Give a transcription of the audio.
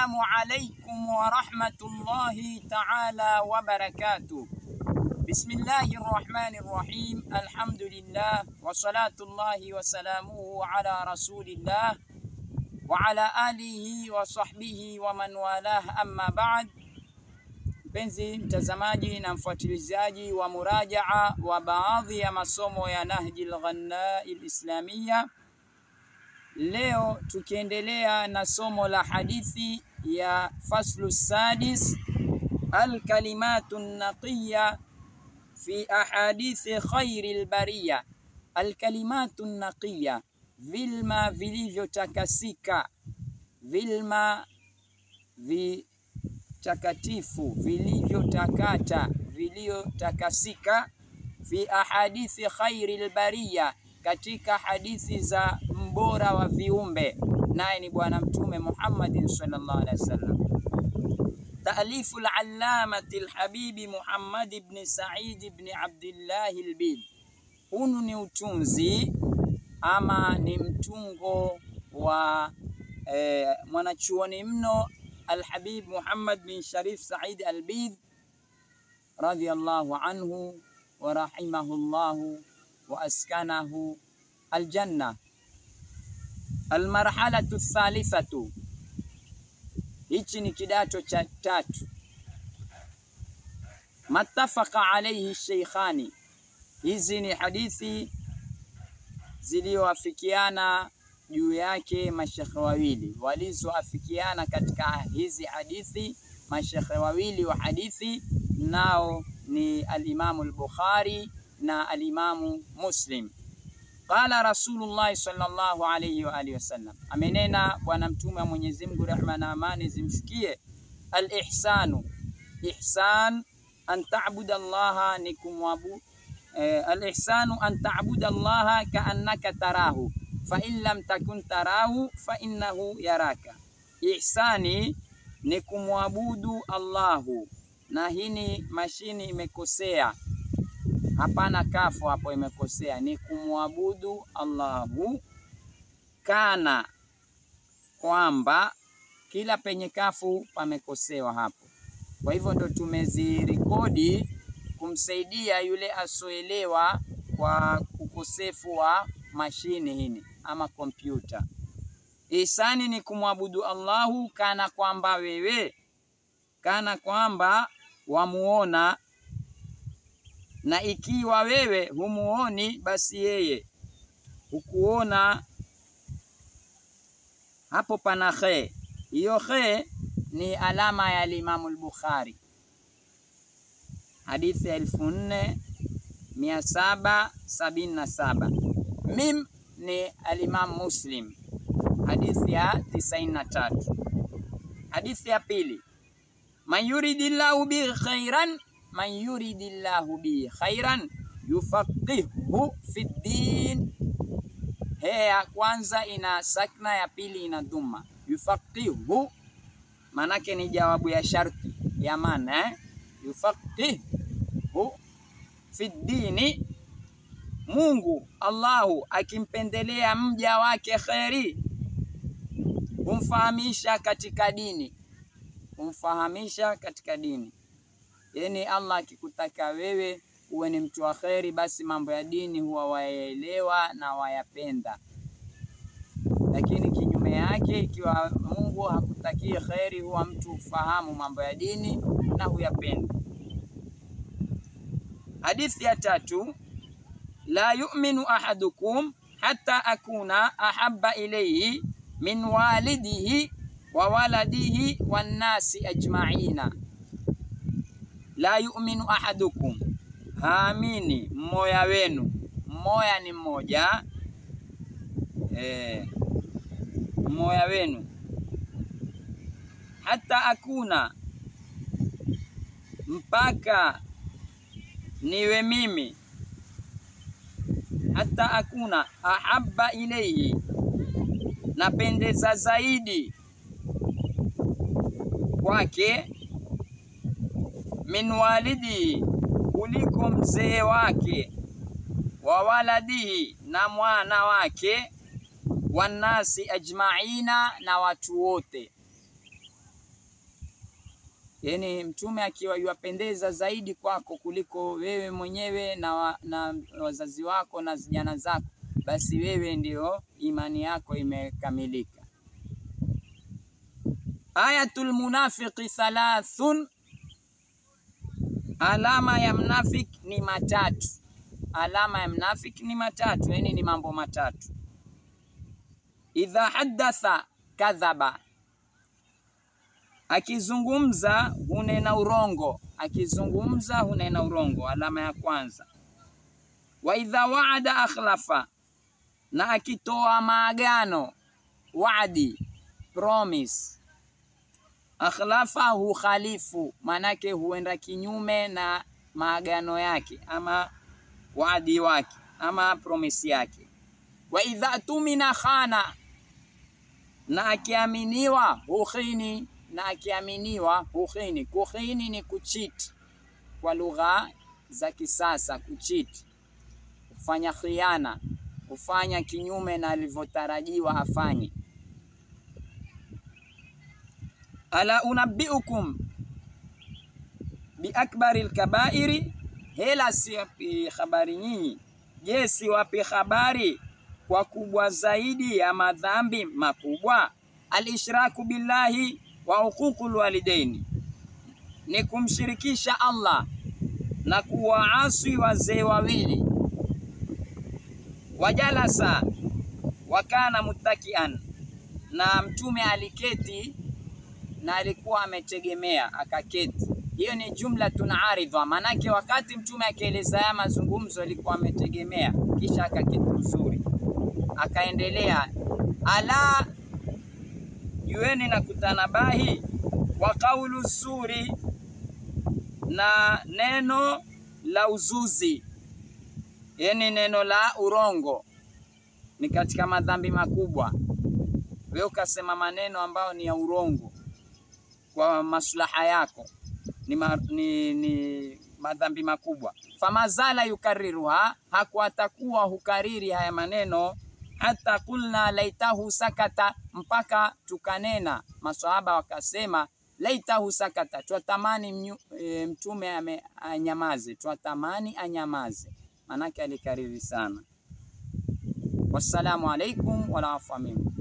السلام عليكم ورحمة الله تعالى وبركاته. بسم الله الرحمن الرحيم. الحمد لله وصلاة الله وسلامه على رسول الله وعلى آله وصحبه ومن والاه. أما بعد. Mpenzi mtazamaji na mfuatilizaji wa murajaa wa baadhi ya masomo ya Nahji al-Ghanna al-Islamia, leo tukiendelea na somo la hadithi ya faslu sadis, al-kalimatu an-naqiyya fi ahadithi khairil bariya. Al-kalimatu an-naqiyya, vilma vilivyotakasika, vilma takatifu, vilivyotakata, vilivyotakasika, fi ahadithi khairil bariya, katika hadithi za mbora wa viumbe, naye ni bwana mtume Muhammad sallallahu alaihi wasallam. Ta'lifu al-allamati al-habibi Muhammad ibn Sa'id ibn Abdullah al-Bid. Hunu ni utunzi ama ni mtungo wa mwanachuoni mno Al-Habib Muhammad bin Sharif Said Al-Bid radiyallahu anhu wa rahimahullahu wa askanahu al-janna. Al-marhalatu thalithatu, hichi ni kidato cha tatu. Mattafaqa alayhi shaykhani, hizi ni hadithi zilioafikiana juu yake mashekhe wawili, walizoafikiana katika hizi hadithi mashekhe wawili wa hadithi, nao ni al-Imam al-Bukhari na al-Imam Muslim. Qala Rasulullah sallallahu alayhi wa alihi wasallam, amenena bwana mtume wa Mwenyezi Mungu, rehma na amani zimshukie, al-ihsanu, ihsan an ta'budu Allaha, ni kumwabudu. Al-ihsanu an ta'budu Allaha ka'annaka tarahu fa in lam takun tarahu fa innahu yaraka. Ihsani ni kumwabudu Allahu, na hii mashini imekosea, hapana kafu hapo, imekosea, ni kumwabudu Allahu. Kana, kwamba, kila penye kafu pamekosewa hapo. Kwa hivyo ndo tumezirekodi kumsaidia yule asoelewa kwa ukosefu wa mashini hini ama kompyuta. Ihsani ni kumwabudu Allahu kana kwamba wewe, kana kwamba wamuona, na ikiwa wewe humuoni basi yeye hukuona. Hapo pana khe. Hiyo khe ni alama ya Imam al-Bukhari, hadithi 4777. Mim ni al-Imam Muslim, hadithi ya 93. Hadithi ya pili, man yuridillahu bi khairan, man yuridillahu bi khairan yufaqihu fi din. Ya kwanza ina sakna, ya pili ina dhamma. Yufaqihu manake ni jawabu ya sharti ya maana, yufaqihu fi dini, Mungu Allahu akimpendelea mja wake khairi humfahamisha katika dini, humfahamisha katika dini. Yani Allah akikutaka wewe uwe ni mtu wa khairi, basi mambo ya dini huwa wayaelewa na wayapenda. Lakini kinyume yake, ikiwa Mungu hakutaki khairi, huwa mtu ufahamu mambo ya dini na huyapenda. Hadithi ya tatu, la yu'minu ahadukum hatta akuna ahabba ilayhi min walidihi wa waladihi wan nasi ajma'ina. La yu'minu ahadukum, haamini mmoja wenu, mmoja ni mmoja, mmoja wenu, hata akuna, mpaka niwe mimi, hata akuna ahabba ilayhi, napendeza zaidi kwake, min walidi, kuliko mzee wake, wa waladihi, na mwana wake, wanasi ajma'ina, na watu wote. Yani mtume akiwa yuwapendeza zaidi kwako kuliko wewe mwenyewe na wazazi wako na vijana zako, basi wewe ndio imani yako imekamilika. Ayatul munafiqi thalathun, alama ya mnafik ni matatu. Alama ya mnafik ni matatu, yani ni mambo matatu. Idha haddatha kadhaba, akizungumza hunena urongo. Akizungumza hunena urongo, alama ya kwanza. Wa idha waada akhlafa, na akitoa maagano, waadi, promise. Akhlafa hukhalifu, manake huenda kinyume na maagano yake ama waadi wake ama promise yake. Wa idha tumina khana, na akiaminiwa hukhini. Na akiaminiwa hukhini. Kukhini ni kucheat kwa lugha za kisasa, kucheat, kufanya khiana, kufanya kinyume na alivyotarajiwa afanye. Ala unabbiukum bi akbaril kabairi, hela siwapi habari nyinyi, je siwapi habari kwa kubwa zaidi ya madhambi makubwa? Al-ishraku billahi wa huququl walidaini, ni kumshirikisha Allah na kuwaasi wazee wawili. Wajalasa wakana muttakian, na mtume aliketi na alikuwa ametegemea akaketi. Hiyo ni jumla tunaridha, manake wakati mtume akieleza haya mazungumzo alikuwa ametegemea kisha akaketi vizuri. Akaendelea, ala yueni na kutanabahi, wa kaulu zuri, na neno la uzuzi, yani neno la urongo ni katika madhambi makubwa. Wewe ukasema maneno ambayo ni ya urongo kwa maslaha yako, ni madhambi makubwa. Famazala yukariruha, hakuatakuwa hukariri haya maneno, hata kulna laitahu sakata, mpaka tukanena maswahaba wakasema laitahu sakata, twatamani mtume anyamaze, twatamani anyamaze. Manake alikariri sana. Wassalamu alaikum wala afwa minkum.